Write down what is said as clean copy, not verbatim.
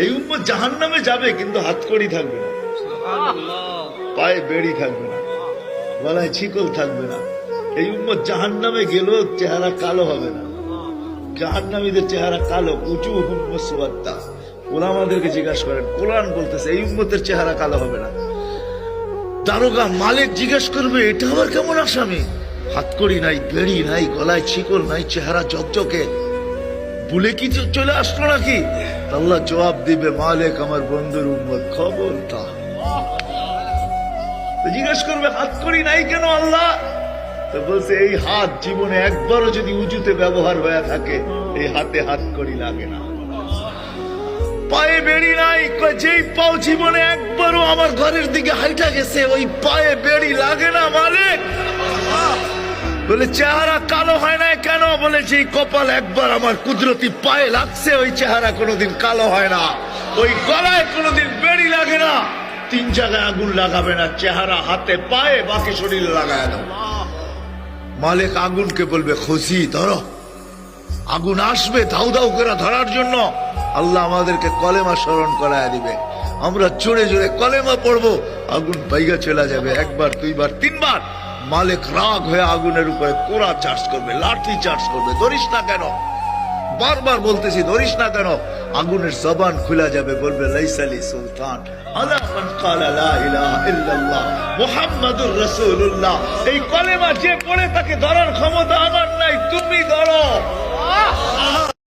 এই উম্মত জাহান্নামে যাবে, কিন্তু হাতকড়ি থাকবে না, পায়ে বেড়ি থাকবে না, গলায় ছিকল থাকবে না। এই উম্মত জাহান্নামে গেলেও চেহারা কালো হবে না। জাহান্নামীদের চেহারা কালো, উঁচু হুম্মসওয়াত্তা। ওলামাদেরকে জিজ্ঞাসা করেন, কোরআন বলতেছে এই উম্মতের চেহারা কালো হবে না। দারোগা মালিক জিজ্ঞেস করবে, এটা আবার কেমন আসামি? হাতকড়ি নাই, বেড়ি নাই, গলায় ছিকল নাই, চেহারা চকচকে, ভুলে কি চলে আসলো নাকি? আল্লাহ জবাব দিবে, মালিক আমার বন্ধুর উম্মত, খবরদার। জিজ্ঞেস করবে, হাতকড়ি নাই কেন আল্লাহ? তো বলছে, এই হাত জীবনে একবারও যদি উঁচুতে ব্যবহার হয়ে থাকে, এই হাতে হাতকড়ি লাগে না। পায়ে বেড়ি নাই, যেই পাও জীবনে একবারও আমার ঘরের দিকে হাইটা গেছে, ওই পায়ে বেড়ি লাগে না মালিক। বলে, চেহারা কালো হয় না কেন? বলে, যে কপাল একবার আমার কুদরতি পায়ে লাগছে, ওই চেহারা কোনোদিন কালো হয় না। ওই গলায় কোনোদিন বেড়ি লাগে না। 3 জায়গায় আগুন লাগাবে না, চেহারা, হাতে, পায়ে, বাকি শরীরে লাগায় দাও। মালিক আগুনকে বলবে, খুশি ধরো। আগুন আসবে ধাউ ধাউ করে ধরার জন্য। আল্লাহ আমাদেরকে কলেমা স্মরণ করায় দিবে, আমরা জোরে জোরে কলেমা পড়বো, আগুন বাইগা চলে যাবে। 1 বার 2 বার 3 বার। মালিক রাগ হয়ে আগুনের উপরে কোড়া চার্জ করবে, লাঠি চার্জ করবে। ধরিস না কেন? বারবার বলতেছি, ধরিস না কেন? আগুনের জবান খুলে যাবে, বলবে, লাইসালি সুলতান আলা মান ক্বালা লা ইলাহা ইল্লাল্লাহ মুহাম্মাদুর রাসূলুল্লাহ। এই কলেমা যে পড়ে তাকে ধরার ক্ষমতা আমার নাই, তুমি ধরো।